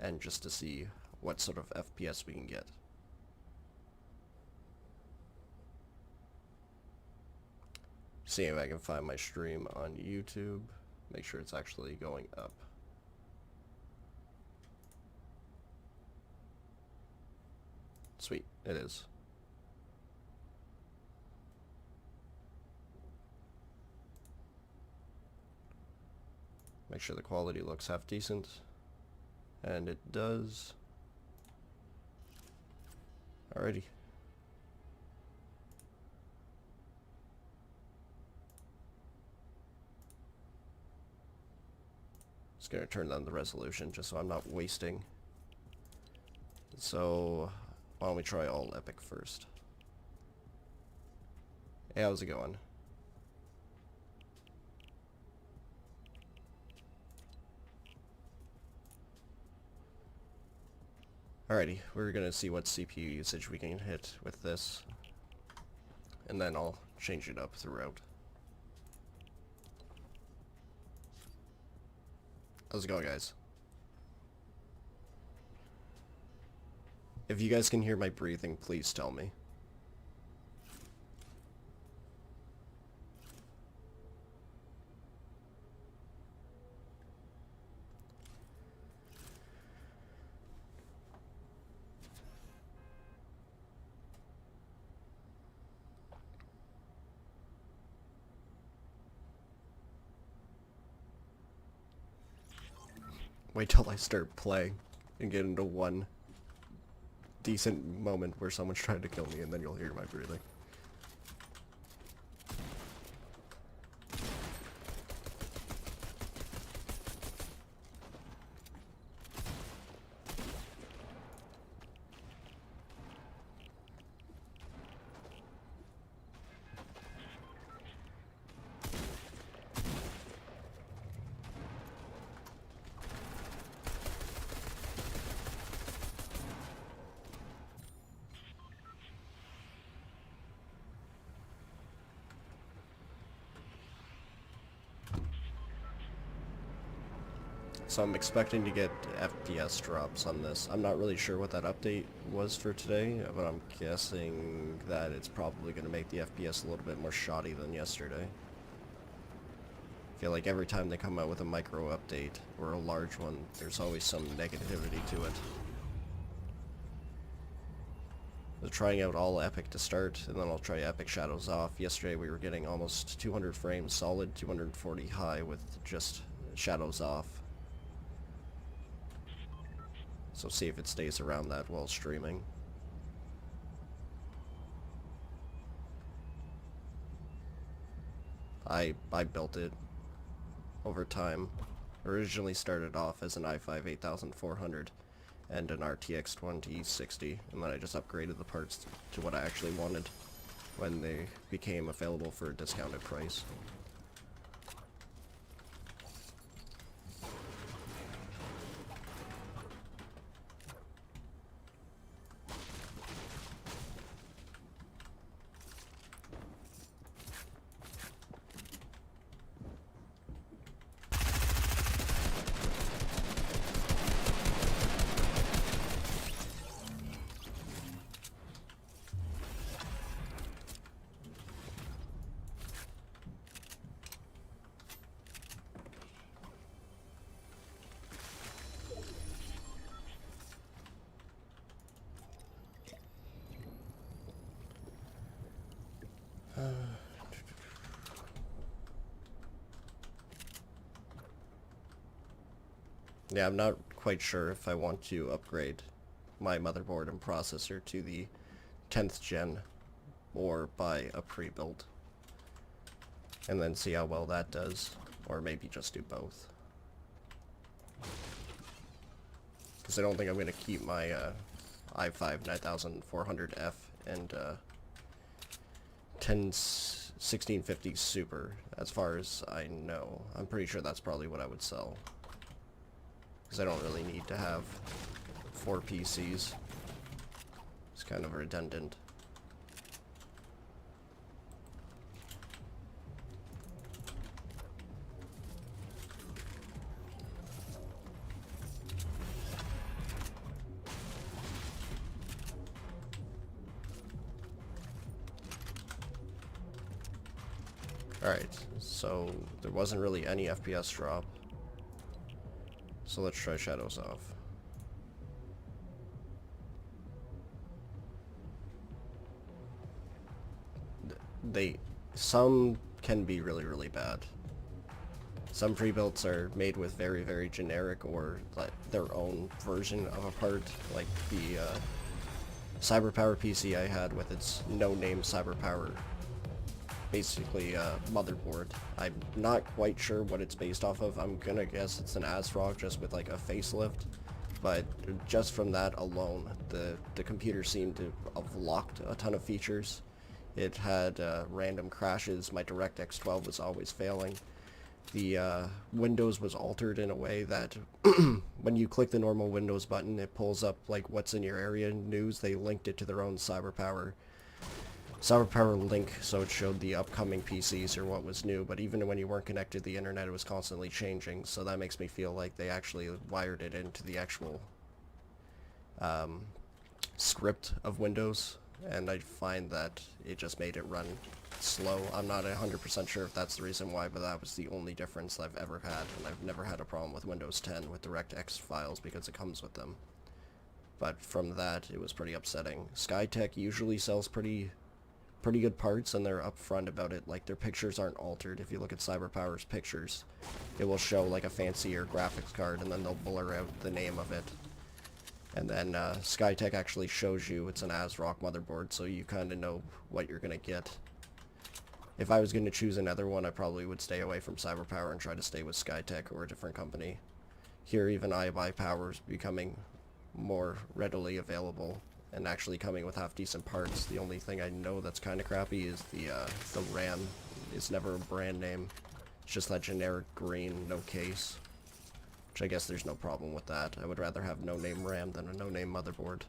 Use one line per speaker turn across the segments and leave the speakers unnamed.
end just to see what sort of FPS we can get. See if I can find my stream on YouTube. Make sure it's actually going up. Sweet, it is. Make sure the quality looks half decent. And it does. Alrighty. Just gonna turn down the resolution just so I'm not wasting. So why don't we try all epic first? Hey, how's it going? Alrighty, we're gonna see what CPU usage we can hit with this, and then I'll change it up throughout. How's it going, guys? If you guys can hear my breathing, please tell me. Wait till I start playing and get into one decent moment where someone's trying to kill me, and then you'll hear my breathing. So I'm expecting to get FPS drops on this. I'm not really sure what that update was for today, but I'm guessing that it's probably going to make the FPS a little bit more shoddy than yesterday. I feel like every time they come out with a micro update, or a large one, there's always some negativity to it. I was trying out all Epic to start, and then I'll try Epic Shadows off. Yesterday we were getting almost 200 frames solid, 240 high with just Shadows off. So see if it stays around that while streaming. I built it over time. Originally started off as an i5 8400 and an RTX 2060, and then I just upgraded the parts to what I actually wanted when they became available for a discounted price. Yeah, I'm not quite sure if I want to upgrade my motherboard and processor to the 10th gen or buy a pre-built and then see how well that does, or maybe just do both. Because I don't think I'm going to keep my i5 9400F and 1650 Super, as far as I know. I'm pretty sure that's probably what I would sell. Because I don't really need to have 4 PCs. It's kind of redundant. Alright, so there wasn't really any FPS drop. So let's try shadows off. Some can be really, really bad. Some pre-builts are made with very, very generic or like their own version of a part, like the CyberPower PC I had with its no-name CyberPower, basically motherboard. I'm not quite sure what it's based off of. I'm gonna guess it's an ASRock just with like a facelift, but just from that alone, the computer seemed to have locked a ton of features. It had random crashes. My DirectX 12 was always failing. The Windows was altered in a way that when you click the normal Windows button, it pulls up like what's in your area news. They linked it to their own CyberPower link, so it showed the upcoming PCs or what was new. But even when you weren't connected to the internet, it was constantly changing. So that makes me feel like they actually wired it into the actual script of Windows, and I find that it just made it run slow. I'm not 100% sure if that's the reason why, but that was the only difference I've ever had, and I've never had a problem with Windows 10 with DirectX files because it comes with them. But from that, it was pretty upsetting. Skytech usually sells pretty good parts, and they're upfront about it. Like, their pictures aren't altered. If you look at CyberPower's pictures, it will show like a fancier graphics card, and then they'll blur out the name of it. And then Skytech actually shows you it's an ASRock motherboard, so you kind of know what you're going to get. If I was going to choose another one, I probably would stay away from CyberPower and try to stay with Skytech or a different company. Here, even iBuyPower is becoming more readily available and actually coming with half-decent parts. The only thing I know that's kind of crappy is the RAM. It's never a brand name. It's just that generic green, no case. Which I guess there's no problem with that. I would rather have no-name RAM than a no-name motherboard.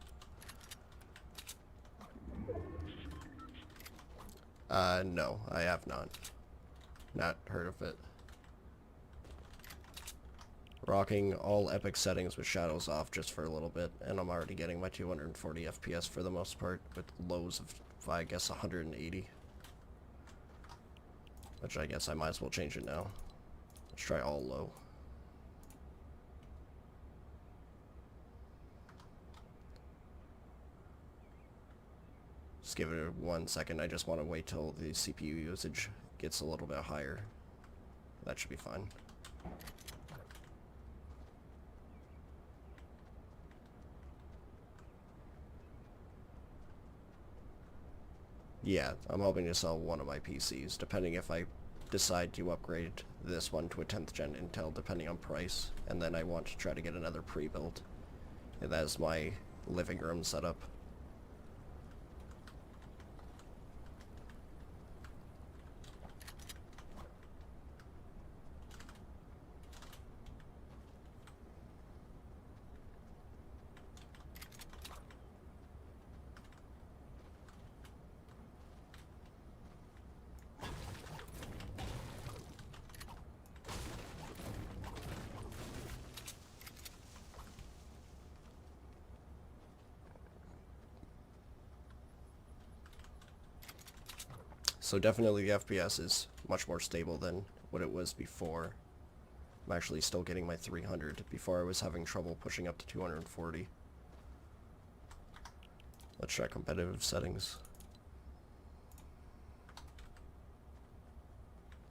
No, I have not heard of it. Rocking all epic settings with shadows off just for a little bit, and I'm already getting my 240 FPS for the most part, with lows of, I guess, 180. Which I guess I might as well change it now. Let's try all low. Just give it 1 second. I just want to wait till the CPU usage gets a little bit higher. That should be fine. Yeah, I'm hoping to sell one of my PCs, depending if I decide to upgrade this one to a 10th gen Intel, depending on price, and then I want to try to get another pre-built. And that is my living room setup. So definitely the FPS is much more stable than what it was before. I'm actually still getting my 300. Before I was having trouble pushing up to 240. Let's try competitive settings.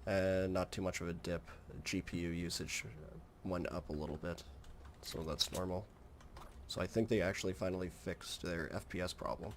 And not too much of a dip. GPU usage went up a little bit, so that's normal. So I think they actually finally fixed their FPS problem.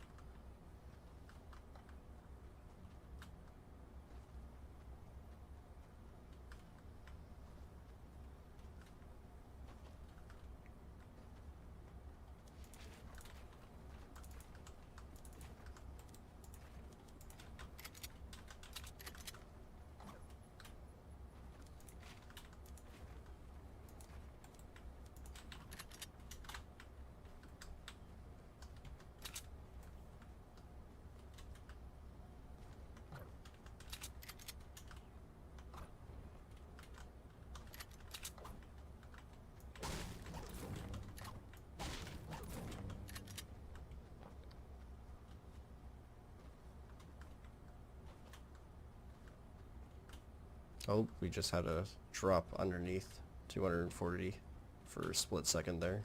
Oh, we just had a drop underneath 240 for a split second there.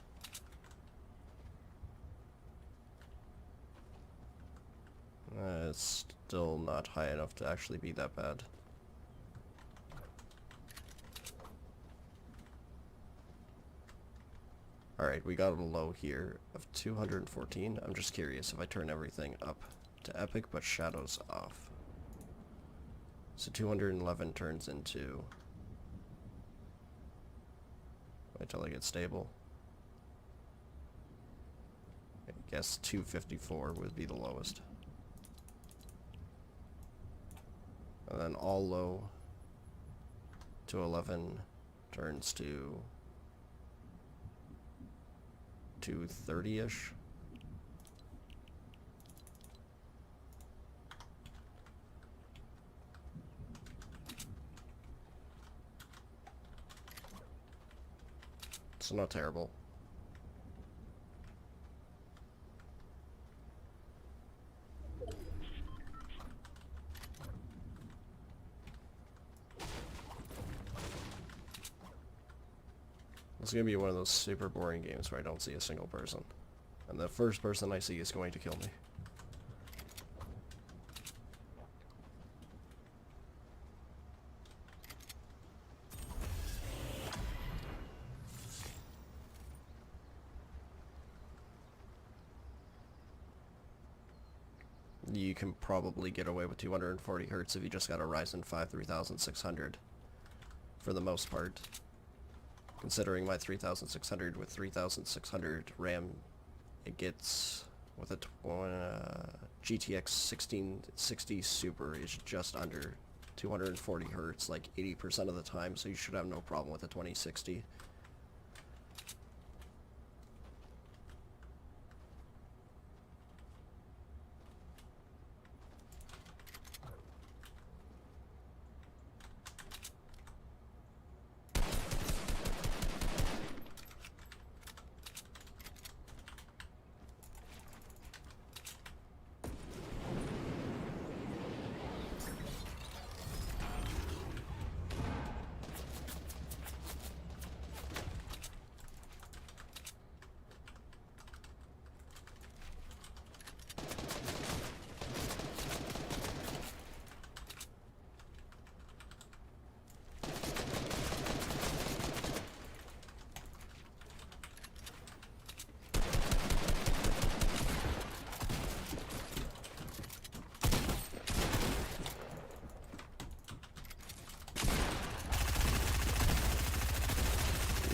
It's still not high enough to actually be that bad. Alright, we got a low here of 214. I'm just curious if I turn everything up to epic but shadows off. So 211 turns into... Wait till I get stable. I guess 254 would be the lowest. And then all low to 11 turns to 230-ish. So not terrible. It's gonna be one of those super boring games where I don't see a single person. And the first person I see is going to kill me. You can probably get away with 240 Hz if you just got a Ryzen 5 3600 for the most part. Considering my 3600 with 3600 RAM, it gets with a GTX 1660 Super is just under 240 Hz like 80% of the time, so you should have no problem with a 2060.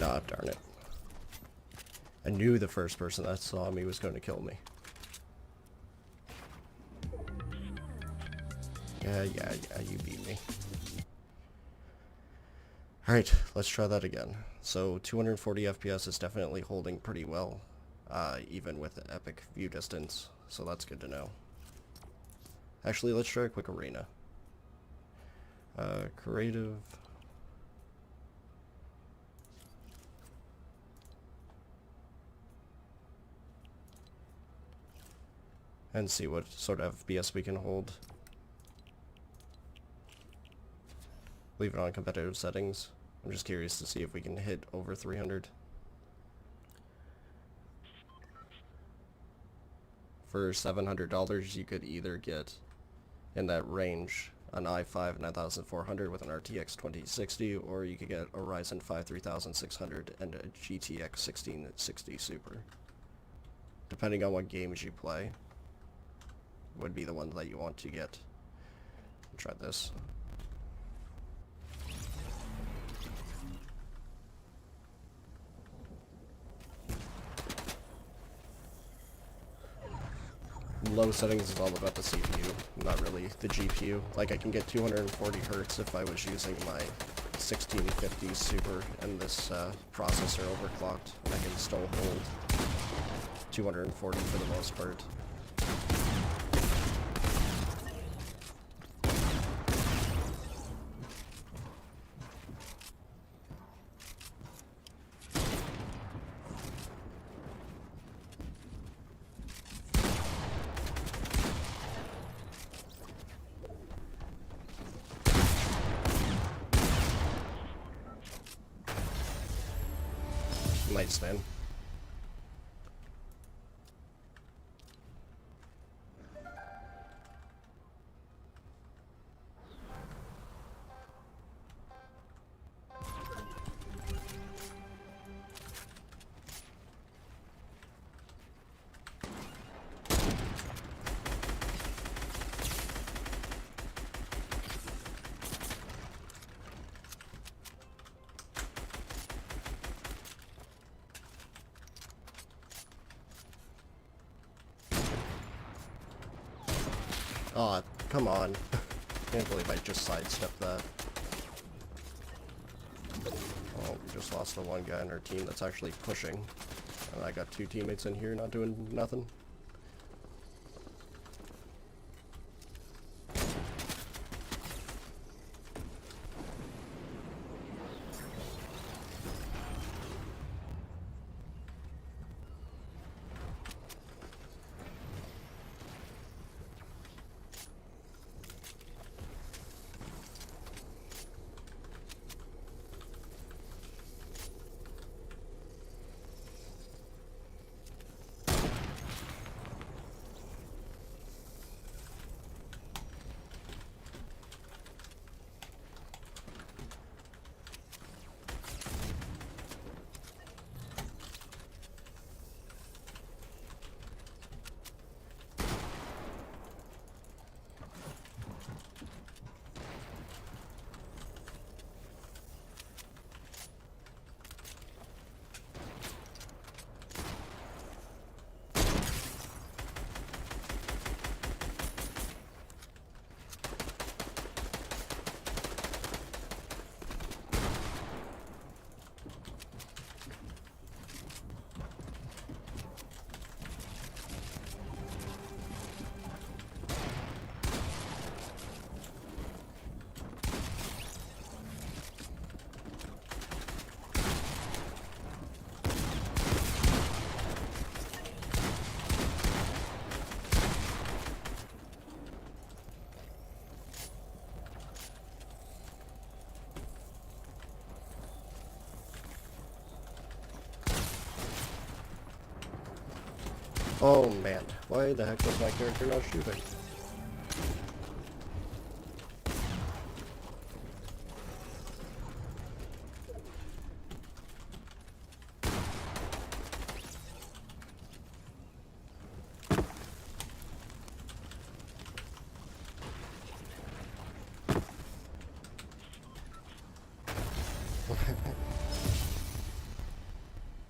Ah, darn it. I knew the first person that saw me was going to kill me. Yeah, you beat me. Alright, let's try that again. So 240 FPS is definitely holding pretty well, even with the epic view distance, so that's good to know. Actually, let's try a quick arena. Creative... and see what sort of FPS we can hold. Leave it on competitive settings. I'm just curious to see if we can hit over 300. For $700, you could either get, in that range, an i5 9400 with an RTX 2060, or you could get a Ryzen 5 3600 and a GTX 1660 Super. Depending on what games you play, would be the one that you want to get. Try this. Low settings is all about the CPU, not really the GPU. Like, I can get 240 Hz if I was using my 1650 Super and this processor overclocked, and I can still hold 240 for the most part. Nice, man. Oh, come on. Can't believe I just sidestepped that. Oh, we just lost the one guy on our team that's actually pushing. And I got two teammates in here not doing nothing. Oh man, why the heck was my character not shooting?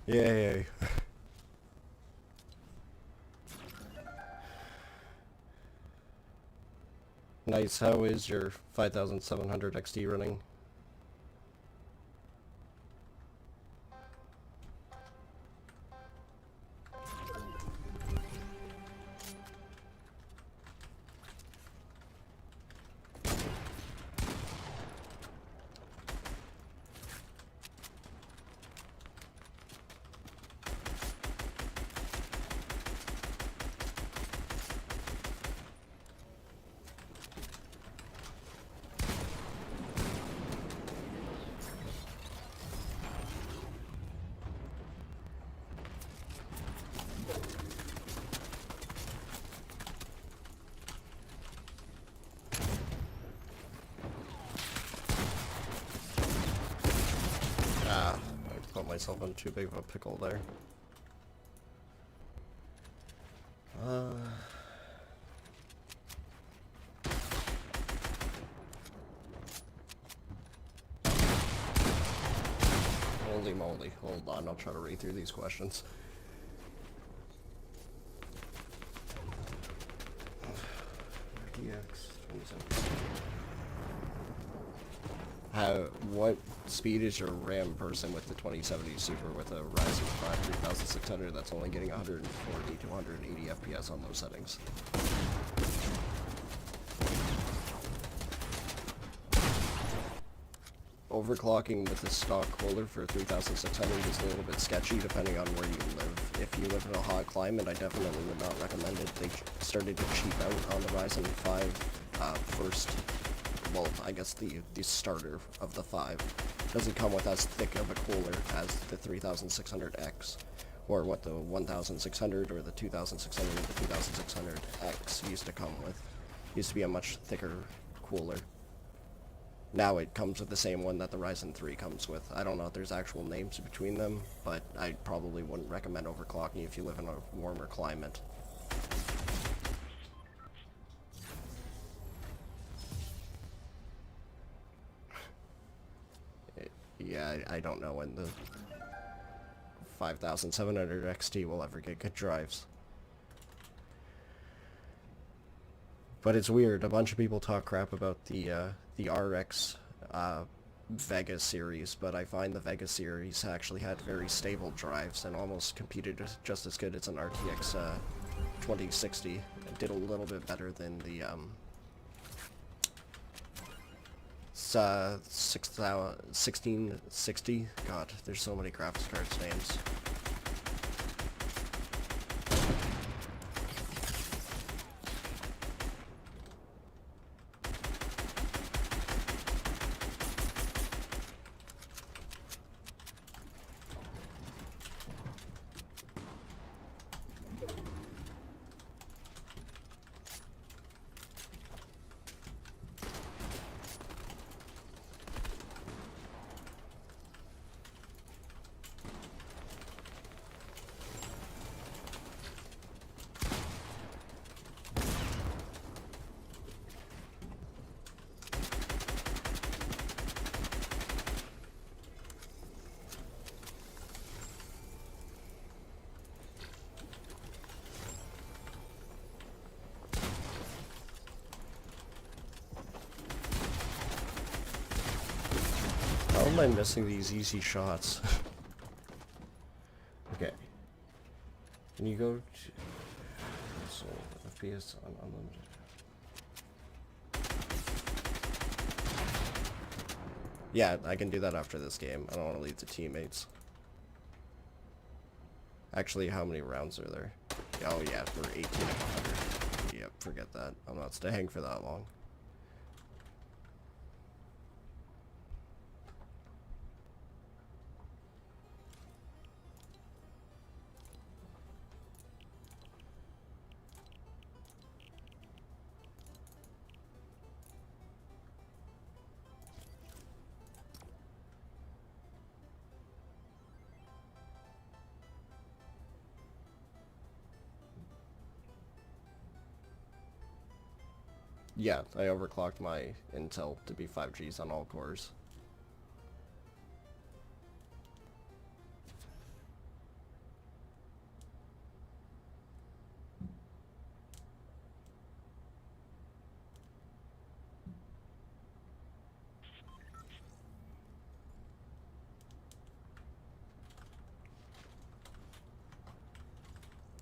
Yay. Nice, how is your 5700 XT running? Ah, I put myself in too big of a pickle there. Holy moly, hold on, I'll try to read through these questions. RTX 27. What speed is your RAM person with the 2070 Super with a Ryzen 5 3600 that's only getting 140 to 180 FPS on those settings? Overclocking with a stock cooler for 3600 is a little bit sketchy depending on where you live. If you live in a hot climate, I definitely would not recommend it. They started to cheap out on the Ryzen 5 first well, I guess the starter of the 5 doesn't come with as thick of a cooler as the 3600X, or what the 1600 or the 2600 or the 2600X used to come with. Used to be a much thicker cooler. Now it comes with the same one that the Ryzen 3 comes with. I don't know if there's actual names between them, but I probably wouldn't recommend overclocking if you live in a warmer climate. Yeah, I don't know when the 5700 XT will ever get good drives. But it's weird. A bunch of people talk crap about the RX Vega series, but I find the Vega series actually had very stable drives and almost competed just as good as an RTX 2060. It did a little bit better than the 1660. God, there's so many graphics cards names. How am I missing these easy shots? Okay. Can you go to... So, FPS unlimited. Yeah, I can do that after this game. I don't want to leave the teammates. Actually, how many rounds are there? Oh yeah, we're 18 and 100. Yep, forget that. I'm not staying for that long. Yeah, I overclocked my Intel to be 5Gs on all cores.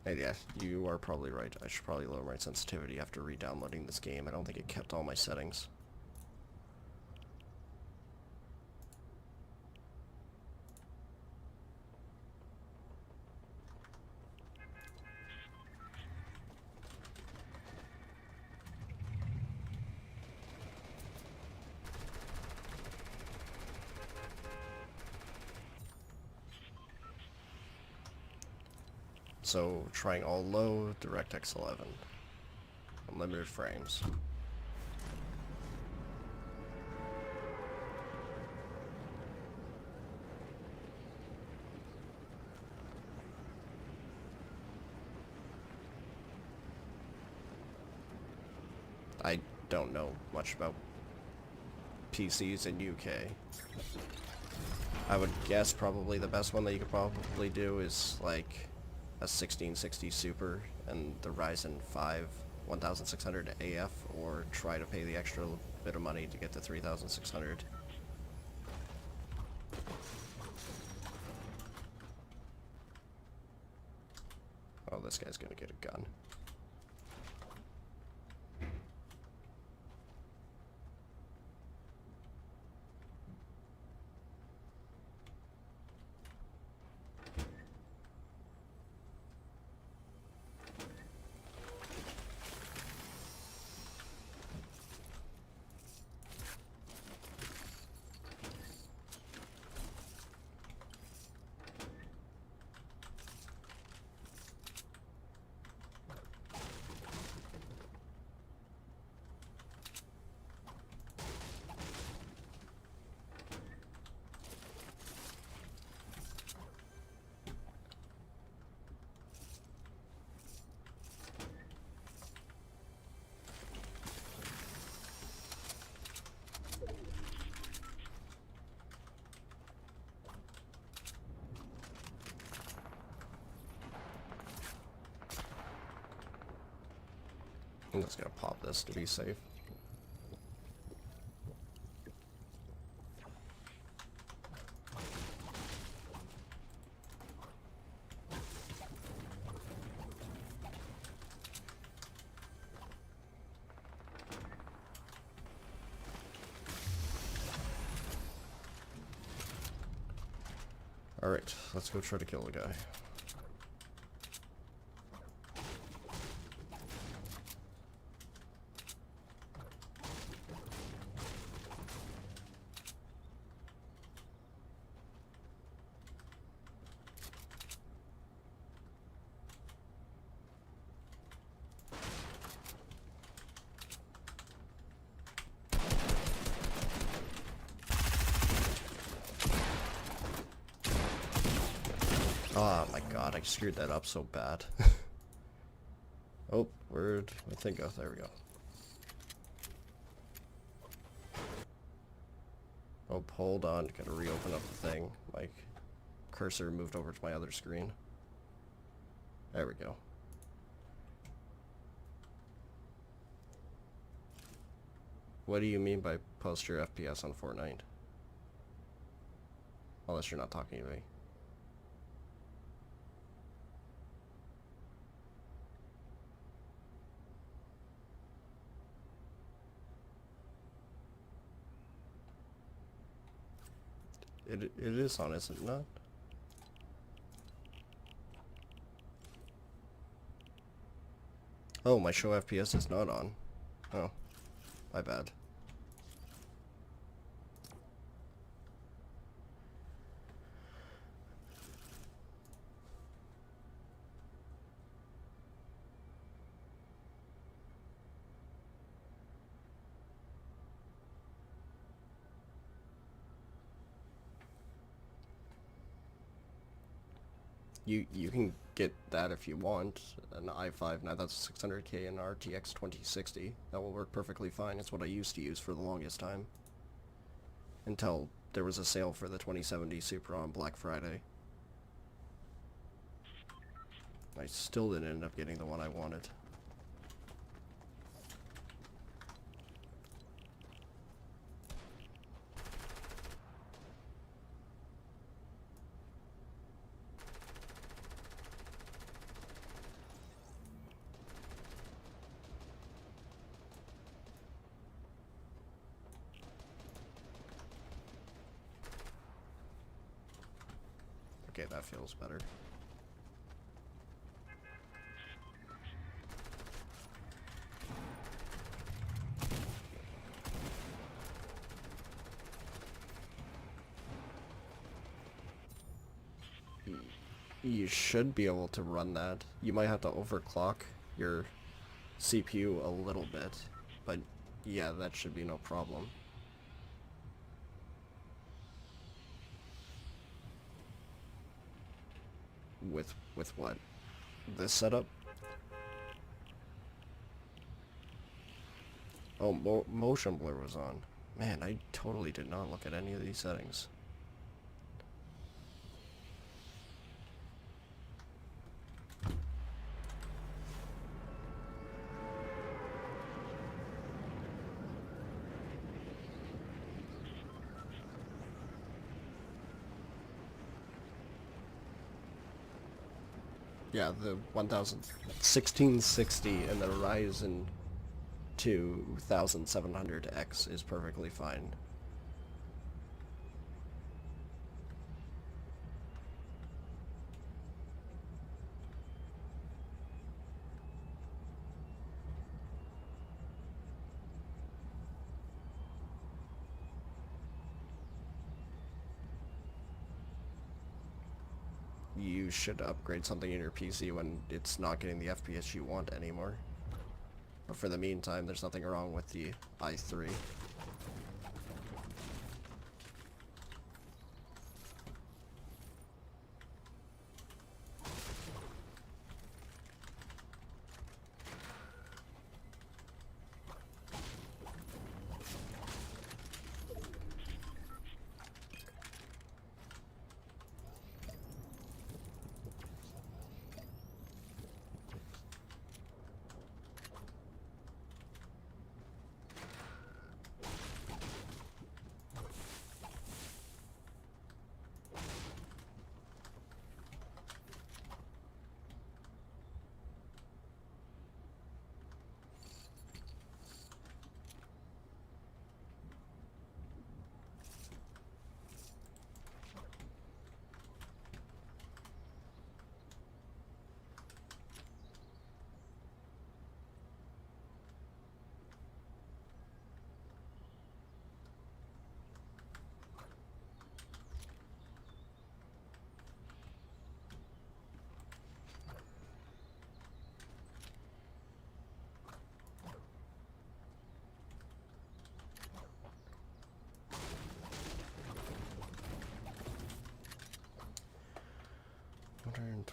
And yeah, you are probably right. I should probably lower my sensitivity after re-downloading this game. I don't think it kept all my settings. So, trying all low, DirectX 11. Unlimited frames. I don't know much about PCs in UK. I would guess probably the best one that you could probably do is like a 1660 Super and the Ryzen 5 1600 AF, or try to pay the extra bit of money to get the 3600. Oh, this guy's gonna get a gun. I'm just gonna pop this to be safe. Alright, let's go try to kill the guy. Oh my god, I screwed that up so bad. Oh, where'd my thing go? There we go. Oh, hold on, gotta reopen up the thing. My cursor moved over to my other screen. There we go. What do you mean by post your FPS on Fortnite? Unless you're not talking to me. It is on, is it not? Oh, my show FPS is not on. Oh, my bad. You can get that if you want, an i5 9600K and RTX 2060. That will work perfectly fine. It's what I used to use for the longest time. Until there was a sale for the 2070 Super on Black Friday. I still didn't end up getting the one I wanted. Okay, that feels better. You should be able to run that. You might have to overclock your CPU a little bit, but yeah, that should be no problem. With what? This setup? Oh, motion blur was on. Man, I totally did not look at any of these settings. Yeah, the 1660 and the Ryzen 2700X is perfectly fine. You should upgrade something in your PC when it's not getting the FPS you want anymore. But for the meantime, there's nothing wrong with the i3.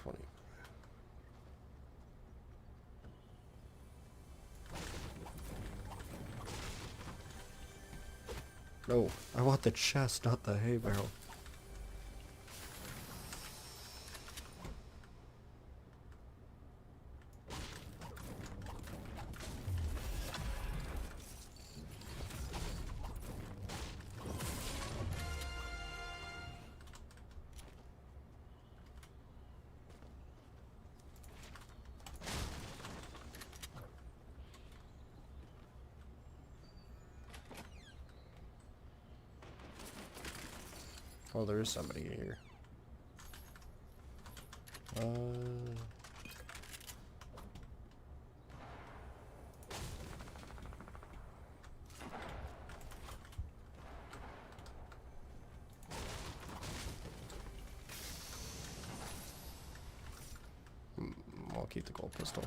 20. No, I want the chest, not the hay barrel. Oh, there is somebody here. I'll keep the gold pistol.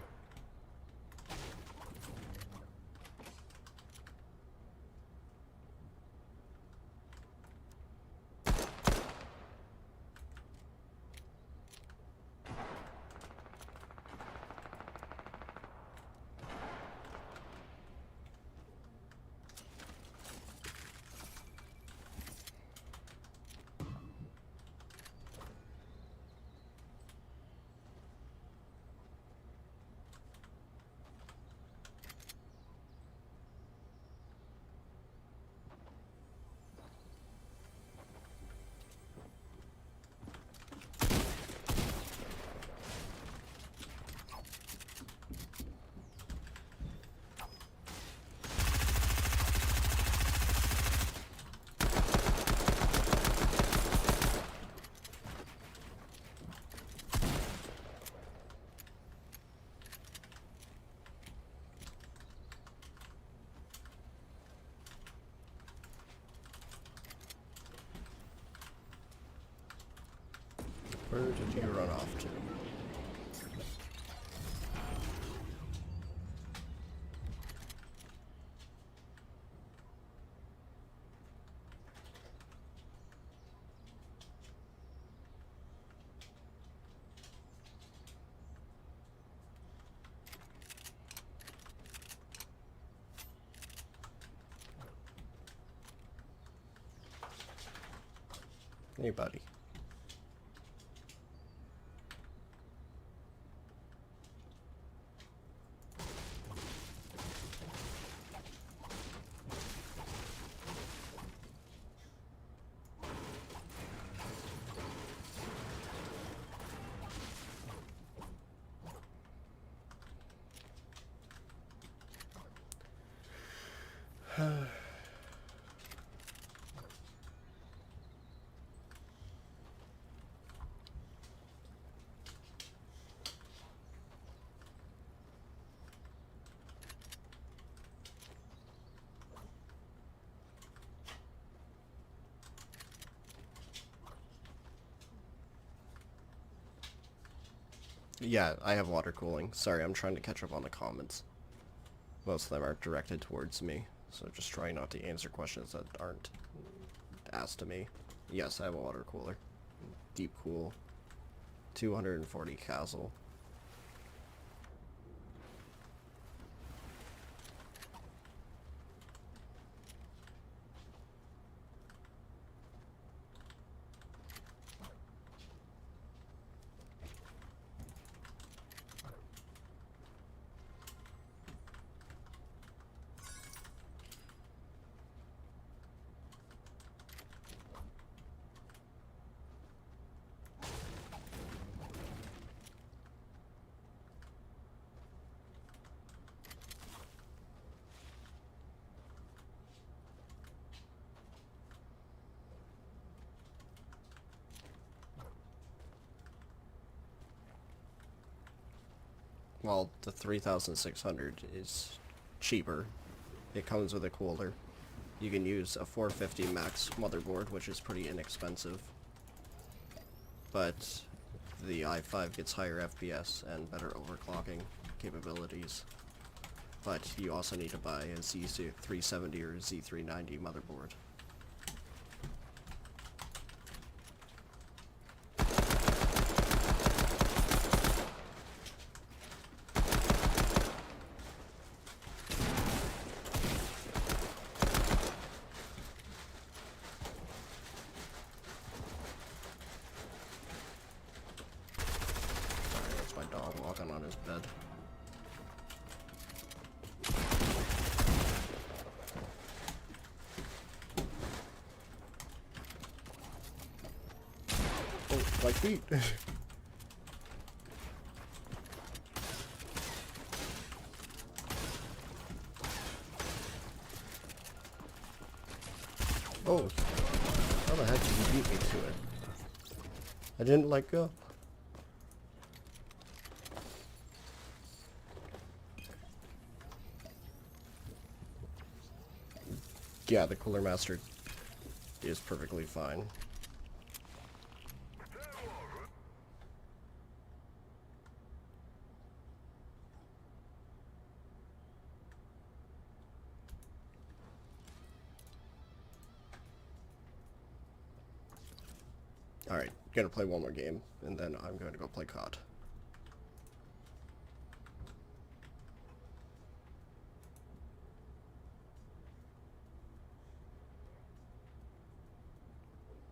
Where did you run off to? Hey, buddy. Yeah, I have water cooling. Sorry, I'm trying to catch up on the comments. Most of them are directed towards me, so just try not to answer questions that aren't asked to me. Yes, I have a water cooler. Deep cool. 240 castle. Well, the 3600 is cheaper. It comes with a cooler. You can use a 450 max motherboard, which is pretty inexpensive. But the i5 gets higher FPS and better overclocking capabilities. But you also need to buy a Z370 or Z390 motherboard. bed. Oh, my feet! Oh, how the heck did you beat me to it? I didn't let go. Yeah, the Cooler Master is perfectly fine. Alright, gonna play one more game, and then I'm going to go play COD.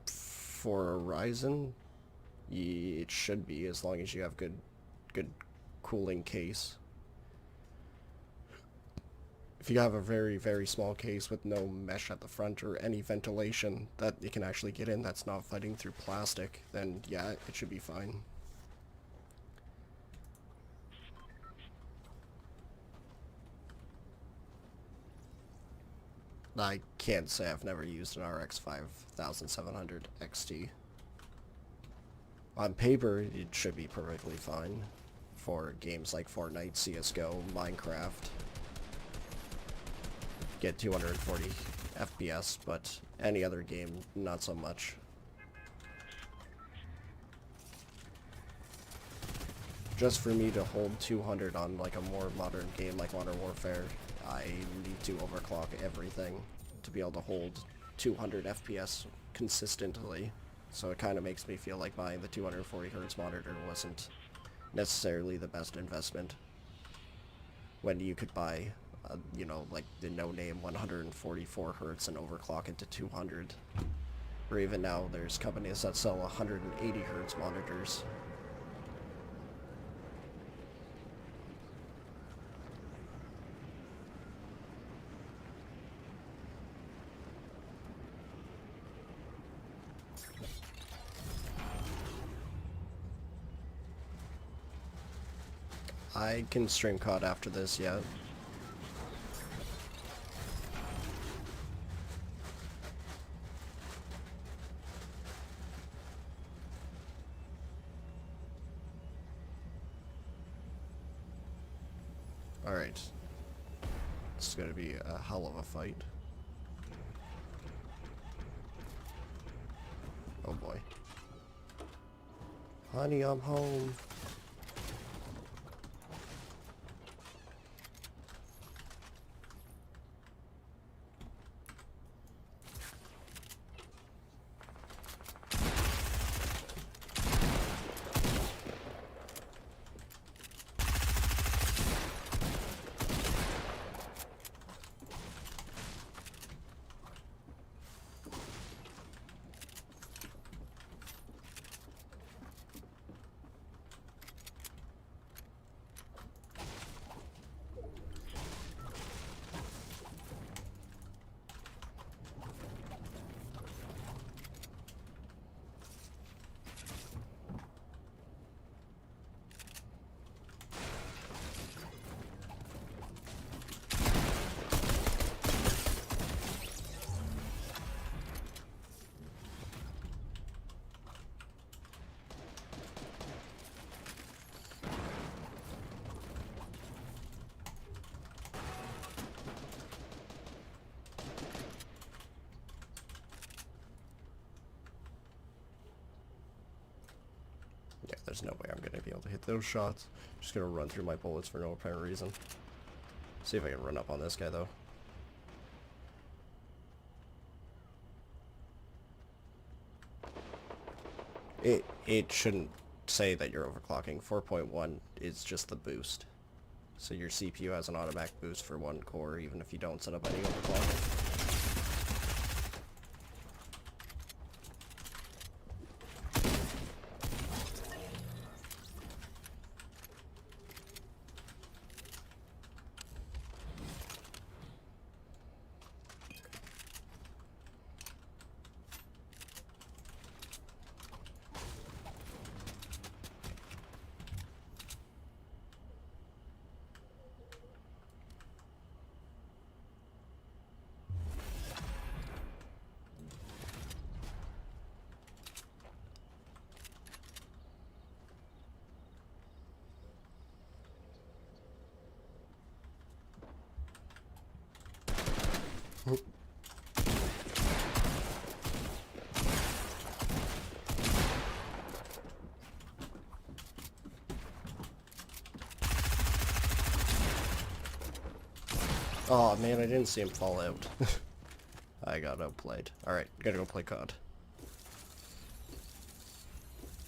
For Horizon, it should be, as long as you have good cooling case. If you have a very, very small case with no mesh at the front or any ventilation that you can actually get in that's not fighting through plastic, then yeah, it should be fine. I can't say I've never used an RX 5700 XT. On paper, it should be perfectly fine for games like Fortnite, CSGO, Minecraft. Get 240 FPS, but any other game, not so much. Just for me to hold 200 on like a more modern game like Modern Warfare, I need to overclock everything to be able to hold 200 FPS consistently. So it kind of makes me feel like buying the 240Hz monitor wasn't necessarily the best investment, when you could buy you know, like the no-name 144Hz and overclock it to 200. Or even now, there's companies that sell 180Hz monitors. I can stream COD after this, yeah. Alright. This is gonna be a hell of a fight. Oh boy. Honey, I'm home. Yeah, there's no way I'm gonna be able to hit those shots. Just gonna run through my bullets for no apparent reason. See if I can run up on this guy though. It shouldn't say that you're overclocking. 4.1 is just the boost. So your CPU has an automatic boost for one core even if you don't set up any overclocking. Oh man, I didn't see him fall out. I got outplayed. Alright, gotta go play COD.